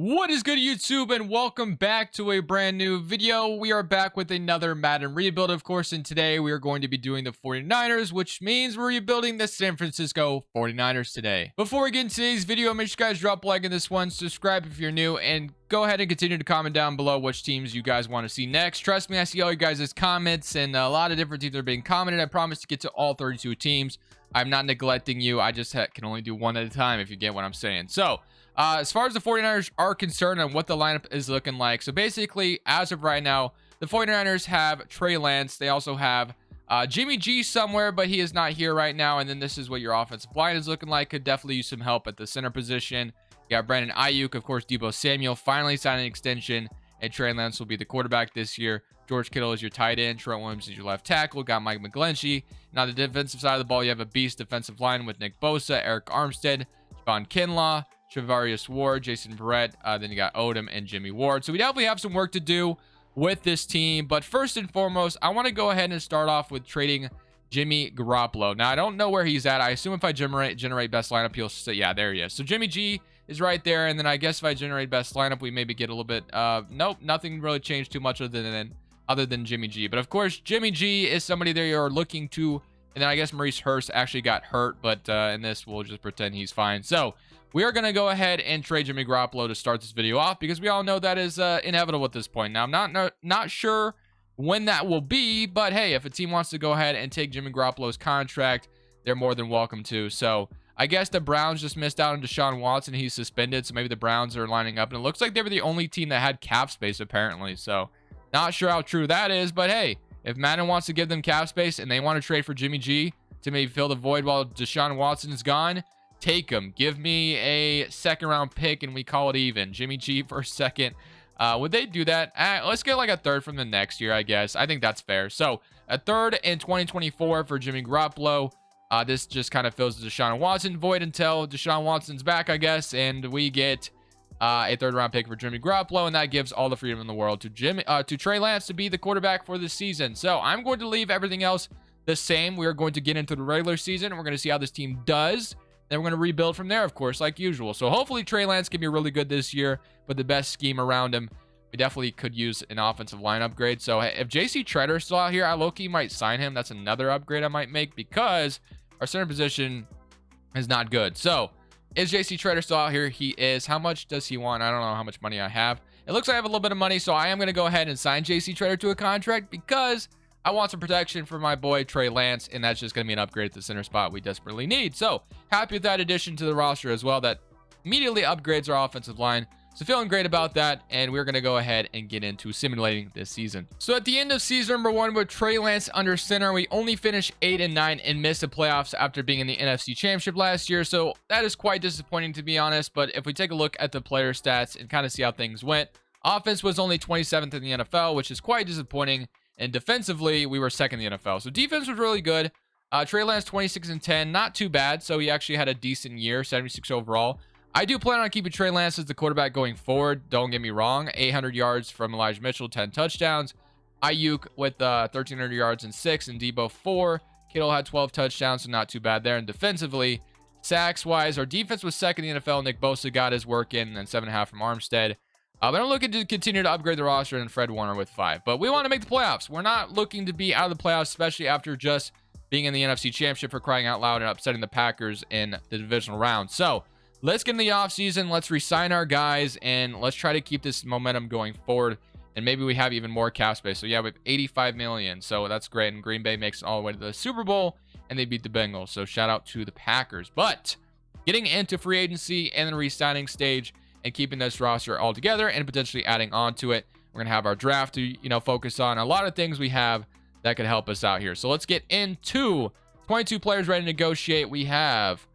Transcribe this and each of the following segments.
What is good, YouTube, and welcome back to a brand new video. We are back with another Madden rebuild, of course, and today we are going to be doing the 49ers, which means we're rebuilding the San Francisco 49ers today. Before we get into today's video, make sure you guys drop a like in this one, subscribe if you're new, and go ahead and continue to comment down below which teams you guys want to see next. Trust me, I see all you guys' comments, and a lot of different teams are being commented. I promise to get to all 32 teams. I'm not neglecting you. I just can only do one at a time, if you get what I'm saying. So, as far as the 49ers are concerned and what the lineup is looking like. So basically, as of right now, the 49ers have Trey Lance. They also have Jimmy G somewhere, but he is not here right now. And then this is what your offensive line is looking like. Could definitely use some help at the center position. You got Brandon Ayuk, of course, Deebo Samuel finally signed an extension. And Trey Lance will be the quarterback this year. George Kittle is your tight end. Trent Williams is your left tackle. Got Mike McGlinchey. Now, the defensive side of the ball, you have a beast defensive line with Nick Bosa, Eric Armstead, Javon Kinlaw, Travarius Ward, Jason Verrett, then you got Odom and Jimmy Ward. So we definitely have some work to do with this team. But first and foremost, I want to go ahead and start off with trading Jimmy Garoppolo. Now, I don't know where he's at. I assume if I generate best lineup, he'll say, yeah, there he is. So Jimmy G is right there. And then I guess if I generate best lineup, we maybe get a little bit, nope, nothing really changed too much other than Jimmy G. But of course, Jimmy G is somebody that you're looking to. And then I guess Maurice Hurst actually got hurt, but in this, we'll just pretend he's fine. So we are going to go ahead and trade Jimmy Garoppolo to start this video off because we all know that is inevitable at this point. Now, I'm not sure when that will be, but hey, if a team wants to go ahead and take Jimmy Garoppolo's contract, they're more than welcome to. So I guess the Browns just missed out on Deshaun Watson. He's suspended, so maybe the Browns are lining up. And it looks like they were the only team that had cap space, apparently. So not sure how true that is, but hey, if Madden wants to give them cap space and they want to trade for Jimmy G to maybe fill the void while Deshaun Watson is gone, take him. Give me a second-round pick and we call it even. Jimmy G for a second. Would they do that? Let's get like a third from the next year, I guess. I think that's fair. So a third in 2024 for Jimmy Garoppolo. This just kind of fills the Deshaun Watson void until Deshaun Watson's back, I guess. And we get a third-round pick for Jimmy Garoppolo, and that gives all the freedom in the world to Trey Lance to be the quarterback for this season. So I'm going to leave everything else the same. We are going to get into the regular season. We're going to see how this team does. Then we're going to rebuild from there, of course, like usual. So hopefully Trey Lance can be really good this year with the best scheme around him. We definitely could use an offensive line upgrade. So if JC Treader is still out here, I low-key might sign him. That's another upgrade I might make because our center position is not good. So is JC Treader still out here? He is. How much does he want? I don't know how much money I have. It looks like I have a little bit of money, so I am going to go ahead and sign JC Treader to a contract because I want some protection for my boy Trey Lance, and that's just going to be an upgrade at the center spot we desperately need. So happy with that addition to the roster as well. That immediately upgrades our offensive line. So feeling great about that, and we're going to go ahead and get into simulating this season. So at the end of season number 1 with Trey Lance under center, we only finished 8-9 and missed the playoffs after being in the NFC Championship last year. So that is quite disappointing, to be honest. But if we take a look at the player stats and kind of see how things went, offense was only 27th in the NFL, which is quite disappointing. And defensively, we were second in the NFL. So defense was really good. Trey Lance 26-10, not too bad. So he actually had a decent year, 76 overall. I do plan on keeping Trey Lance as the quarterback going forward. Don't get me wrong. 800 yards from Elijah Mitchell, 10 touchdowns. Ayuk with 1,300 yards and 6, and Deebo 4. Kittle had 12 touchdowns, so not too bad there. And defensively, sacks-wise, our defense was second in the NFL. Nick Bosa got his work in, and then 7.5 from Armstead. But I'm looking to continue to upgrade the roster, and Fred Warner with 5. But we want to make the playoffs. We're not looking to be out of the playoffs, especially after just being in the NFC Championship for crying out loud and upsetting the Packers in the divisional round. So let's get in the offseason. Let's re-sign our guys, and let's try to keep this momentum going forward. And maybe we have even more cap space. So yeah, we have 85 million. So that's great. And Green Bay makes it all the way to the Super Bowl, and they beat the Bengals. So shout out to the Packers. But getting into free agency and the re-signing stage and keeping this roster all together and potentially adding on to it, we're going to have our draft to, focus on a lot of things we have that could help us out here. So let's get into 22 players ready to negotiate. We have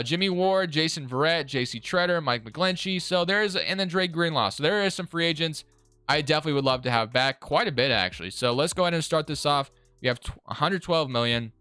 Jimmy Ward, Jason Verrett, JC Treader, Mike McGlinchey. So and then Drake Greenlaw. So there is some free agents I definitely would love to have back. Quite a bit, actually. So let's go ahead and start this off. We have 112 million.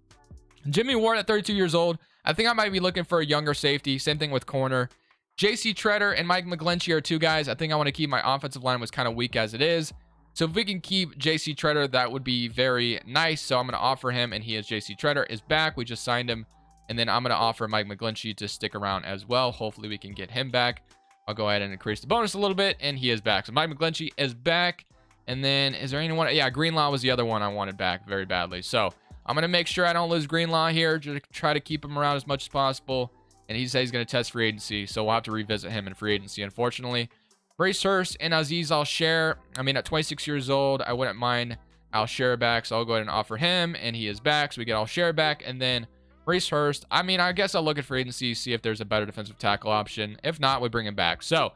Jimmy Ward at 32 years old. I think I might be looking for a younger safety. Same thing with corner. JC Treader and Mike McGlinchey are two guys. I think I want to keep. My offensive line was kind of weak as it is. So if we can keep JC Treader, that would be very nice. So I'm going to offer him, and he is JC Treader is back. We just signed him. And then I'm going to offer Mike McGlinchey to stick around as well. Hopefully we can get him back. I'll go ahead and increase the bonus a little bit, and he is back. So Mike McGlinchey is back. And then is there anyone? Yeah, Greenlaw was the other one I wanted back very badly. So I'm going to make sure I don't lose Greenlaw here. Just try to keep him around as much as possible. And he says he's going to test free agency. So we'll have to revisit him in free agency, unfortunately. Brace Hurst and Aziz I'll share. I mean, at 26 years old, I wouldn't mind I'll share back. So I'll go ahead and offer him. And he is back. So we get I'll share back. And then Brace Hurst. I mean, I guess I'll look at free agency, see if there's a better defensive tackle option. If not, we bring him back. So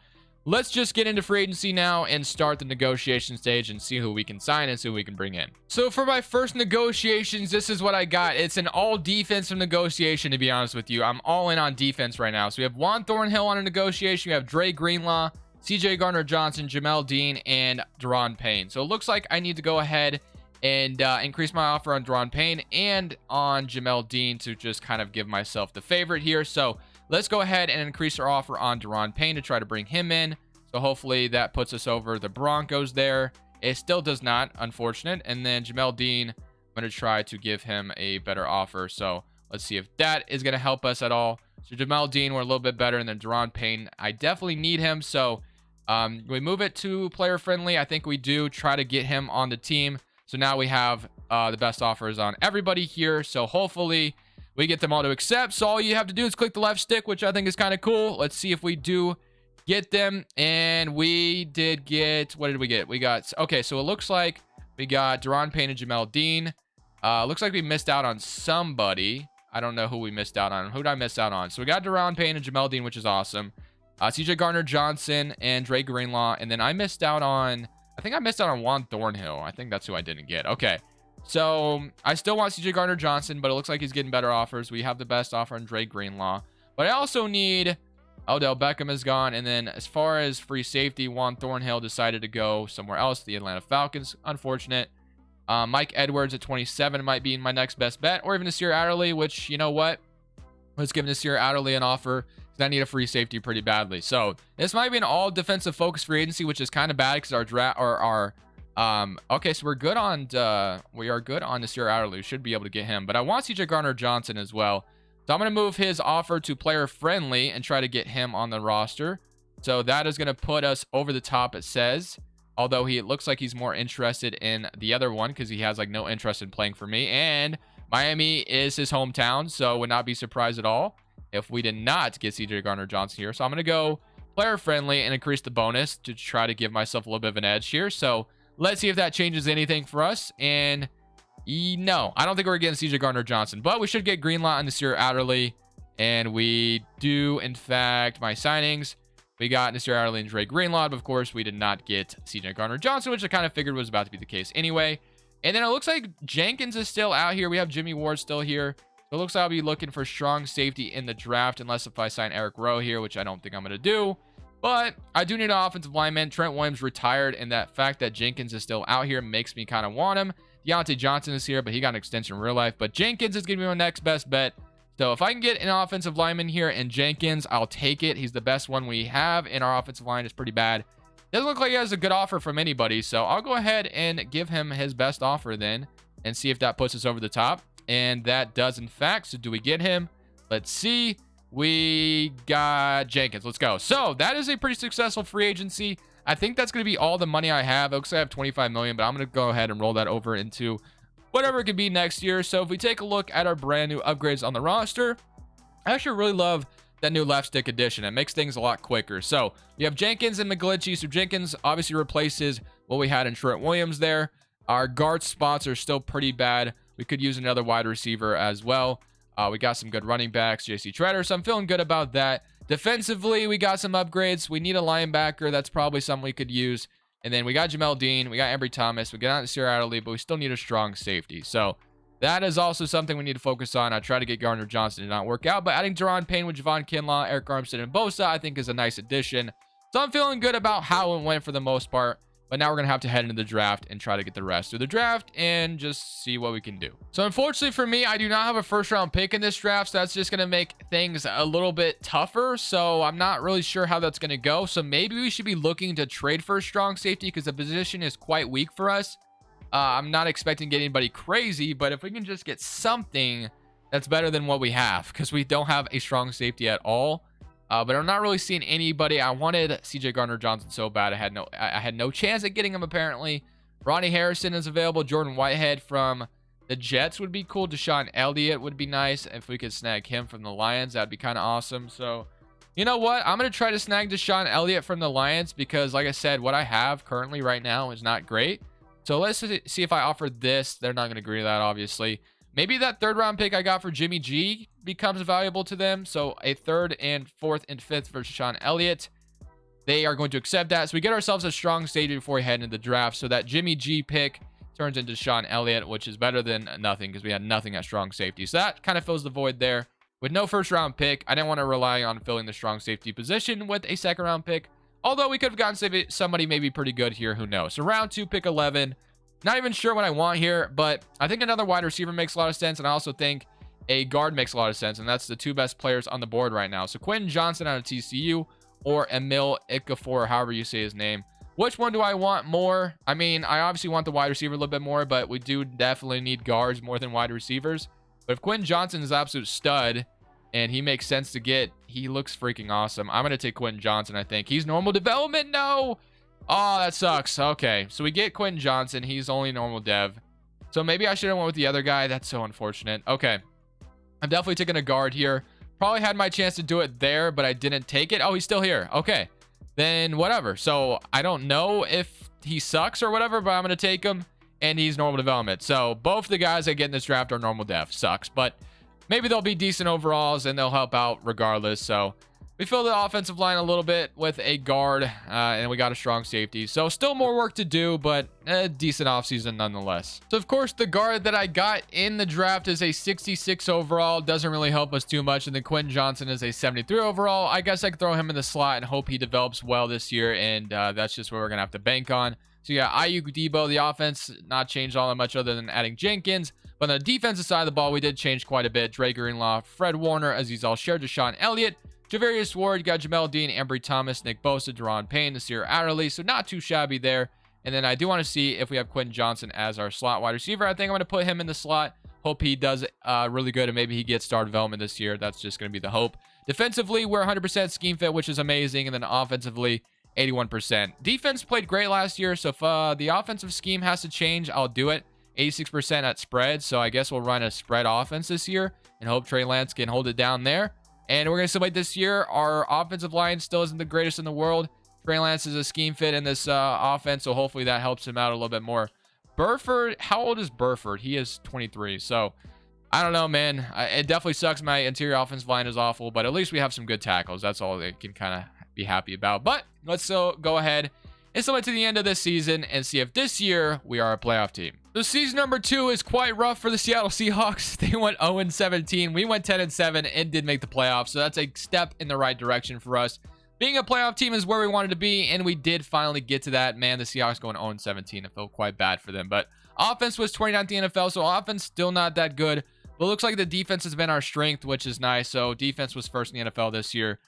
let's just get into free agency now and start the negotiation stage and see who we can sign and see who we can bring in. So for my first negotiations, this is what I got. It's an all defensive negotiation, to be honest with you. I'm all in on defense right now. So we have Juan Thornhill on a negotiation. We have Dre Greenlaw, CJ Gardner-Johnson, Jamel Dean, and Deron Payne. So it looks like I need to go ahead and increase my offer on Deron Payne and on Jamel Dean to just kind of give myself the favorite here. So let's go ahead and increase our offer on Deron Payne to try to bring him in. So hopefully that puts us over the Broncos there. It still does not, unfortunate. And then Jamel Dean, I'm going to try to give him a better offer. So let's see if that is going to help us at all. So Jamel Dean, we're a little bit better. And then Deron Payne, I definitely need him. So we move it to player friendly. I think we do try to get him on the team. So now we have the best offers on everybody here. So hopefully we get them all to accept. So all you have to do is click the left stick, which I think is kind of cool. Let's see if we do get them. And we did get, what did we get? We got, okay, so it looks like we got Deron Payne and Jamel Dean. Looks like we missed out on somebody. I don't know who we missed out on. Who did I miss out on? So we got Deron Payne and Jamel Dean, which is awesome. CJ Gardner-Johnson and Dre Greenlaw. And then I missed out on, I think I missed out on Juan Thornhill. I think that's who I didn't get. Okay. So I still want CJ Gardner-Johnson, but it looks like he's getting better offers. We have the best offer on Dre Greenlaw. But I also need, Odell Beckham is gone. And then as far as free safety, Juan Thornhill decided to go somewhere else, the Atlanta Falcons. Unfortunate. Mike Edwards at 27 might be my next best bet. Or even Nasir Adderley, which, you know what? Let's give Nasir Adderley an offer. I need a free safety pretty badly. So this might be an all defensive focus free agency, which is kind of bad because our draft or our okay, so we are good on Nasir Adderley. We should be able to get him, but I want CJ Gardner-Johnson as well. So I'm going to move his offer to player friendly and try to get him on the roster. So that is going to put us over the top, it says, although it looks like he's more interested in the other one because he has like no interest in playing for me, and Miami is his hometown, so would not be surprised at all if we did not get CJ Gardner-Johnson here. So I'm going to go player friendly and increase the bonus to try to give myself a little bit of an edge here. So let's see if that changes anything for us. And no, I don't think we're getting CJ Gardner-Johnson, but we should get Greenlaw and Nasir Adderley. And we do, in fact, my signings. We got Nasir Adderley and Dre Greenlaw, but of course we did not get CJ Gardner-Johnson, which I kind of figured was about to be the case anyway. And then it looks like Jenkins is still out here. We have Jimmy Ward still here. So it looks like I'll be looking for strong safety in the draft, unless if I sign Eric Rowe here, which I don't think I'm going to do. But I do need an offensive lineman. Trent Williams retired, and that fact that Jenkins is still out here makes me kind of want him. Deontay Johnson is here, but he got an extension in real life. But Jenkins is going to be my next best bet. So if I can get an offensive lineman here and Jenkins, I'll take it. He's the best one we have, and our offensive line is pretty bad. Doesn't look like he has a good offer from anybody, so I'll go ahead and give him his best offer then and see if that puts us over the top. And that does, in fact. So do we get him? Let's see. We got Jenkins. Let's go. So that is a pretty successful free agency. I think that's going to be all the money I have. It looks like I have 25 million, but I'm going to go ahead and roll that over into whatever it could be next year. So if we take a look at our brand new upgrades on the roster, I actually really love that new left stick addition. It makes things a lot quicker. So you have Jenkins and McGlinchey. So Jenkins obviously replaces what we had in Trent Williams there. Our guard spots are still pretty bad. We could use another wide receiver as well. We got some good running backs, JC Treader, so I'm feeling good about that. Defensively, we got some upgrades. We need a linebacker. That's probably something we could use. And then we got Jamel Dean. We got Embry Thomas. We got Nasir Adderley, but we still need a strong safety. So that is also something we need to focus on. I tried to get Gardner-Johnson. Did not work out, but adding Deron Payne with Javon Kinlaw, Eric Armstead, and Bosa, I think is a nice addition. So I'm feeling good about how it went for the most part. But now we're going to have to head into the draft and try to get the rest through the draft and just see what we can do. So unfortunately for me, I do not have a first round pick in this draft. So that's just going to make things a little bit tougher. So I'm not really sure how that's going to go. So maybe we should be looking to trade for a strong safety because the position is quite weak for us. I'm not expecting to get anybody crazy, but if we can just get something that's better than what we have, because we don't have a strong safety at all. But I'm not really seeing anybody. I wanted CJ Gardner-Johnson so bad. I had no chance at getting him apparently. Ronnie Harrison is available. Jordan Whitehead from the Jets would be cool. Deshaun Elliott would be nice. If we could snag him from the Lions, that'd be kind of awesome. So, you know what? I'm going to try to snag Deshaun Elliott from the Lions because, like I said, what I have currently right now is not great. So let's see if I offer this. They're not going to agree to that, obviously. Maybe that 3rd round pick I got for Jimmy G becomes valuable to them. So a 3rd and 4th and 5th for Deshaun Elliott. They are going to accept that. So we get ourselves a strong safety before we head into the draft. So that Jimmy G pick turns into Deshaun Elliott, which is better than nothing because we had nothing at strong safety. So that kind of fills the void there. With no 1st round pick, I didn't want to rely on filling the strong safety position with a 2nd round pick. Although we could have gotten somebody maybe pretty good here. Who knows? So round 2, pick 11. Not even sure what I want here, but I think another wide receiver makes a lot of sense. And I also think a guard makes a lot of sense. And that's the 2 best players on the board right now. So Quentin Johnson out of TCU or Emil Ikafor, however you say his name. Which one do I want more? I mean, I obviously want the wide receiver a little bit more, but we do definitely need guards more than wide receivers. But if Quentin Johnson is an absolute stud and he makes sense to get, he looks freaking awesome. I'm going to take Quentin Johnson, I think. He's normal development? No! Oh, that sucks. Okay, so we get Quentin Johnson. He's only normal dev. So maybe I should have went with the other guy. That's so unfortunate. Okay, I'm definitely taking a guard here. Probably had my chance to do it there, but I didn't take it. Oh, he's still here. Okay, then whatever. So I don't know if he sucks or whatever, but I'm going to take him, and he's normal development. So both the guys I get in this draft are normal dev. Sucks, but maybe they'll be decent overalls, and they'll help out regardless. So we filled the offensive line a little bit with a guard, and we got a strong safety. So still more work to do, but a decent offseason nonetheless. So, of course, the guard that I got in the draft is a 66 overall. Doesn't really help us too much. And then Quentin Johnson is a 73 overall. I guess I could throw him in the slot and hope he develops well this year, and that's just what we're going to have to bank on. So, yeah, Ayuk, Debo, the offense not changed all that much other than adding Jenkins. But on the defensive side of the ball, we did change quite a bit. Dre Greenlaw, Fred Warner, Azeez Al-Shaair, Deshaun Elliott, Javarius Ward, you got Jamel Dean, Ambry Thomas, Nick Bosa, Deron Payne, Nasir Adderley. So not too shabby there. And then I do want to see if we have Quentin Johnson as our slot wide receiver. I think I'm going to put him in the slot. Hope he does really good and maybe he gets star development this year. That's just going to be the hope. Defensively, we're 100% scheme fit, which is amazing. And then offensively, 81%. Defense played great last year. So if the offensive scheme has to change, I'll do it. 86% at spread. So I guess we'll run a spread offense this year and hope Trey Lance can hold it down there. And we're going to simulate this year. Our offensive line still isn't the greatest in the world. Trey Lance is a scheme fit in this offense, so hopefully that helps him out a little bit more. Burford, how old is Burford? He is 23. So, I don't know, man. It definitely sucks. My interior offensive line is awful, but at least we have some good tackles. That's all they can kind of be happy about. But let's go ahead and simulate to the end of this season and see if this year we are a playoff team. So season number 2 is quite rough for the Seattle Seahawks. They went 0-17. We went 10-7 and did make the playoffs. So that's a step in the right direction for us. Being a playoff team is where we wanted to be, and we did finally get to that. Man, the Seahawks going 0-17. It felt quite bad for them. But offense was 29th in the NFL, so offense still not that good. But it looks like the defense has been our strength, which is nice. So defense was first in the NFL this year.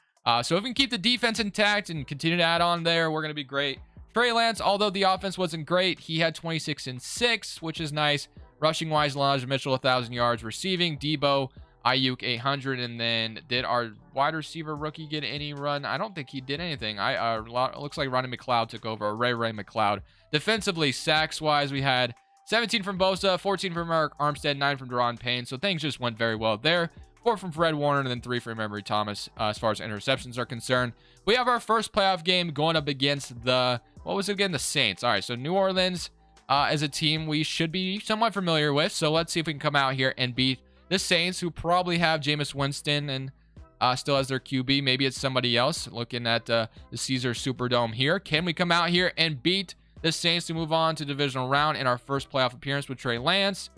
So if we can keep the defense intact and continue to add on there, we're going to be great. Trey Lance, although the offense wasn't great, he had 26-6, which is nice. Rushing wise, Elijah Mitchell 1,000 yards. Receiving, Debo, Ayuk 800, and then did our wide receiver rookie get any run? I don't think he did anything. Looks like Ronnie McLeod took over, or Ray McLeod. Defensively, sacks wise, we had 17 from Bosa, 14 from Eric Armstead, 9 from Deron Payne. So things just went very well there. 4 from Fred Warner, and then 3 from Ambry Thomas as far as interceptions are concerned. We have our first playoff game going up against the, what was it again? The Saints. All right, so New Orleans as a team we should be somewhat familiar with. So let's see if we can come out here and beat the Saints, who probably have Jameis Winston and still as their QB. Maybe it's somebody else. Looking at the Caesars Superdome here. Can we come out here and beat the Saints to move on to divisional round in our first playoff appearance with Trey Lance?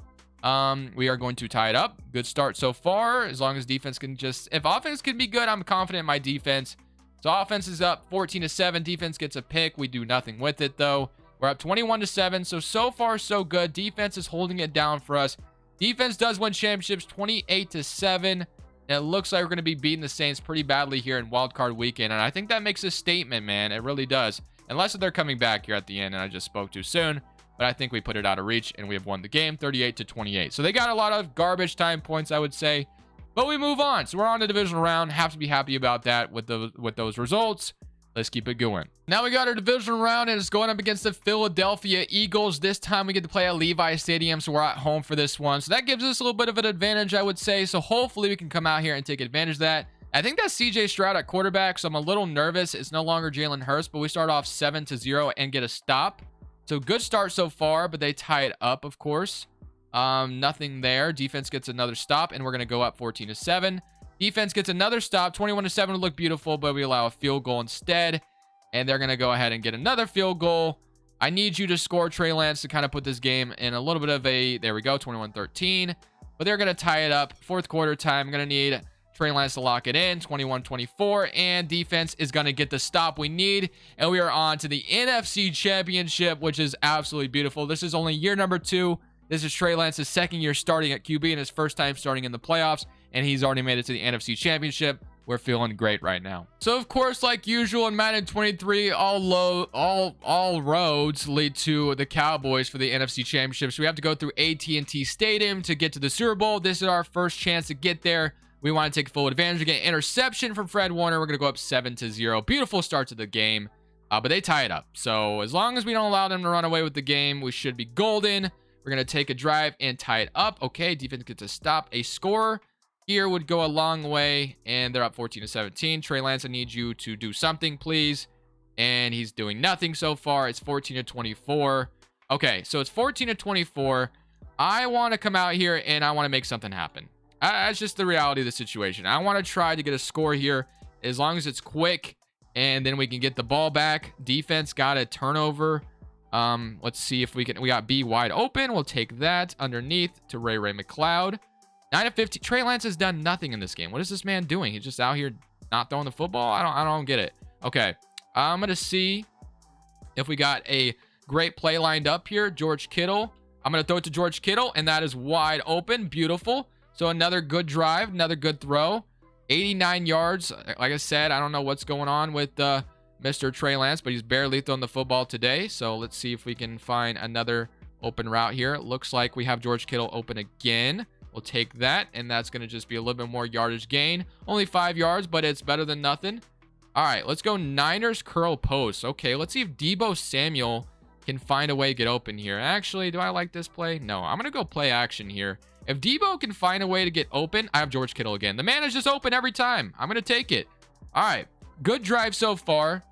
We are going to tie it up. Good start so far. As long as defense can just, if offense can be good, I'm confident in my defense. So offense is up 14-7. Defense gets a pick. We do nothing with it though. We're up 21-7. So far so good. Defense is holding it down for us. Defense does win championships 28-7. And it looks like we're going to be beating the Saints pretty badly here in wildcard weekend. And I think that makes a statement, man. It really does. Unless they're coming back here at the end and I just spoke too soon. But I think we put it out of reach and we have won the game 38-28. So they got a lot of garbage time points, I would say. But we move on. So we're on to divisional round. Have to be happy about that with those results. Let's keep it going. Now we got our divisional round, and it's going up against the Philadelphia Eagles. This time we get to play at Levi Stadium, so we're at home for this one. So that gives us a little bit of an advantage, I would say. So hopefully we can come out here and take advantage of that. I think that's CJ Stroud at quarterback, so I'm a little nervous. It's no longer Jalen Hurts, but we start off 7-0 and get a stop. So good start so far, but they tie it up, of course. Nothing there. Defense gets another stop, and we're going to go up 14-7. Defense gets another stop. 21-7 would look beautiful, but we allow a field goal instead. And they're going to go ahead and get another field goal. I need you to score, Trey Lance, to kind of put this game in a little bit of a, there we go, 21-13. But they're going to tie it up. Fourth quarter time, I'm going to need Trey Lance to lock it in, 21-24. And defense is going to get the stop we need. And we are on to the NFC Championship, which is absolutely beautiful. This is only year number 2. This is Trey Lance's second year starting at QB and his first time starting in the playoffs. And he's already made it to the NFC Championship. We're feeling great right now. So, of course, like usual in Madden 23, all roads lead to the Cowboys for the NFC Championship. So we have to go through AT&T Stadium to get to the Super Bowl. This is our first chance to get there. We want to take full advantage. We get an interception from Fred Warner. We're going to go up 7-0. Beautiful start to the game, but they tie it up. So as long as we don't allow them to run away with the game, we should be golden. We're going to take a drive and tie it up. Okay, defense gets a stop. A score here would go a long way, and they're up 14-17. Trey Lance, I need you to do something, please. And he's doing nothing so far. It's 14-24. Okay, so it's 14-24. I want to come out here, and I want to make something happen. That's just the reality of the situation. I want to try to get a score here as long as it's quick, and then we can get the ball back. Defense got a turnover. Let's see if we can. We got B wide open. We'll take that underneath to Ray McLeod. 9-15. Trey Lance has done nothing in this game. What is this man doing? He's just out here not throwing the football. I don't get it. Okay, I'm gonna see if we got a great play lined up here. George Kittle. I'm gonna throw it to George Kittle, and that is wide open. Beautiful. So another good drive, another good throw. 89 yards. Like I said, I don't know what's going on with Mr. Trey Lance, but he's barely throwing the football today. So let's see if we can find another open route here. It looks like we have George Kittle open again. We'll take that, and that's going to just be a little bit more yardage gain. Only 5 yards, but it's better than nothing. All right, let's go Niners curl post. Okay, let's see if Deebo Samuel can find a way to get open here. Actually, do I like this play? No, I'm going to go play action here. If Deebo can find a way to get open, I have George Kittle again. The man is just open every time. I'm going to take it. All right, good drive so far.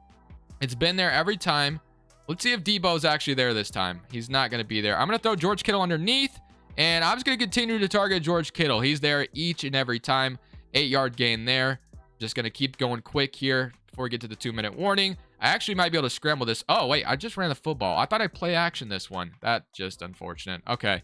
It's been there every time. Let's see if Deebo's actually there this time. He's not going to be there. I'm going to throw George Kittle underneath. And I'm just going to continue to target George Kittle. He's there each and every time. 8-yard gain there. Just going to keep going quick here before we get to the 2-minute warning. I actually might be able to scramble this. Oh, wait. I just ran the football. I thought I'd play action this one. That's just unfortunate. Okay.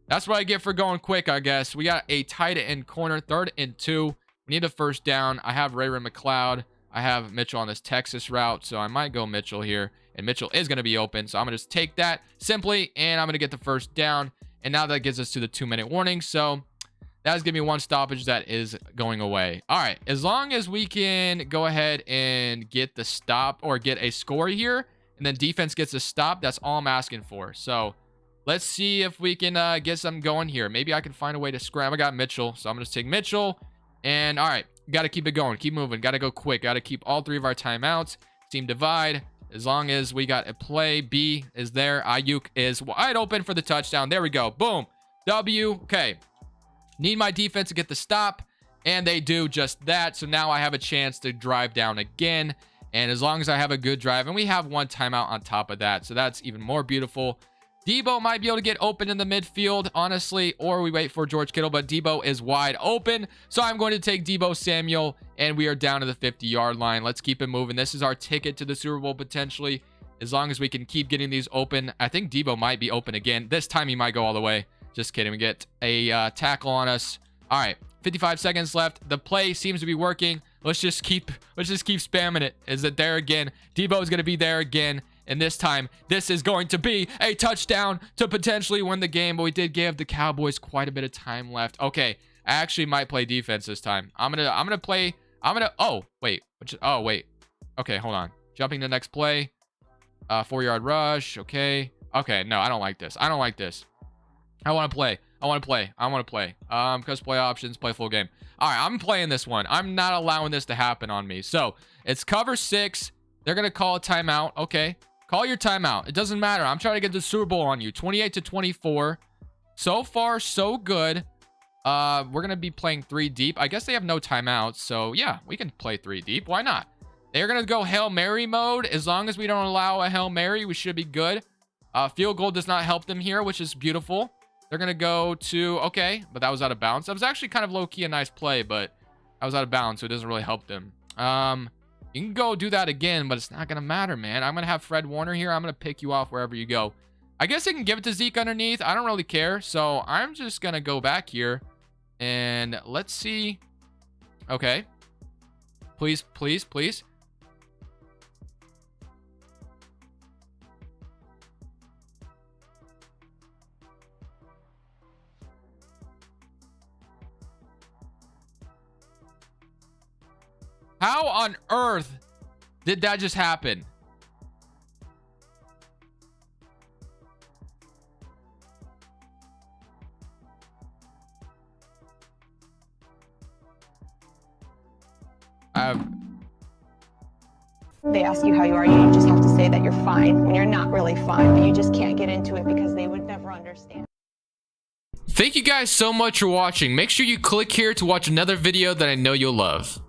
That's what I get for going quick, I guess. We got a tight end corner. 3rd and 2. We need a first down. I have Ray McLeod. I have Mitchell on this Texas route. So I might go Mitchell here. And Mitchell is going to be open. So I'm going to just take that simply. And I'm going to get the first down. And now that gets us to the 2-minute warning. So that's giving me one stoppage that is going away. All right. As long as we can go ahead and get the stop or get a score here, and then defense gets a stop, that's all I'm asking for. So let's see if we can get something going here. Maybe I can find a way to scram. I got Mitchell. So I'm going to take Mitchell. And all right. Got to keep it going. Keep moving. Got to go quick. Got to keep all 3 of our timeouts. Team divide. As long as we got a play, B is there. Ayuk is wide open for the touchdown. There we go. Boom. W. Okay. Need my defense to get the stop, and they do just that. So now I have a chance to drive down again. And as long as I have a good drive, and we have one timeout on top of that, so that's even more beautiful. Deebo might be able to get open in the midfield, honestly, or we wait for George Kittle, but Deebo is wide open. So I'm going to take Deebo Samuel, and we are down to the 50-yard line. Let's keep it moving. This is our ticket to the Super Bowl, potentially, as long as we can keep getting these open. I think Deebo might be open again. This time he might go all the way. Just kidding. We get a tackle on us. All right, 55 seconds left. The play seems to be working. Let's just keep spamming it. Is it there again? Deebo is going to be there again. And this time, this is going to be a touchdown to potentially win the game. But we did give the Cowboys quite a bit of time left. Okay, I actually might play defense this time. Oh, wait. Okay, hold on. Jumping to the next play. 4-yard rush. Okay. Okay, no, I don't like this. I want to play. I want to play. Because play options, play full game. All right, I'm playing this one. I'm not allowing this to happen on me. So it's cover 6. They're going to call a timeout. Okay. Call your timeout. It doesn't matter. I'm trying to get the Super Bowl on you. 28-24. So far, so good. We're going to be playing 3 deep. I guess they have no timeouts. So yeah, we can play 3 deep. Why not? They're going to go Hail Mary mode. As long as we don't allow a Hail Mary, we should be good. Field goal does not help them here, which is beautiful. They're going to go to, okay, but that was out of bounds. That was actually kind of low-key a nice play, but that was out of bounds, so it doesn't really help them. You can go do that again, but it's not going to matter, man. I'm going to have Fred Warner here. I'm going to pick you off wherever you go. I guess they can give it to Zeke underneath. I don't really care, so I'm just going to go back here, and let's see. Okay. Please, please, please. How on earth did that just happen? They ask you how you are, you just have to say that you're fine when you're not really fine, but you just can't get into it because they would never understand. Thank you guys so much for watching. Make sure you click here to watch another video that I know you'll love.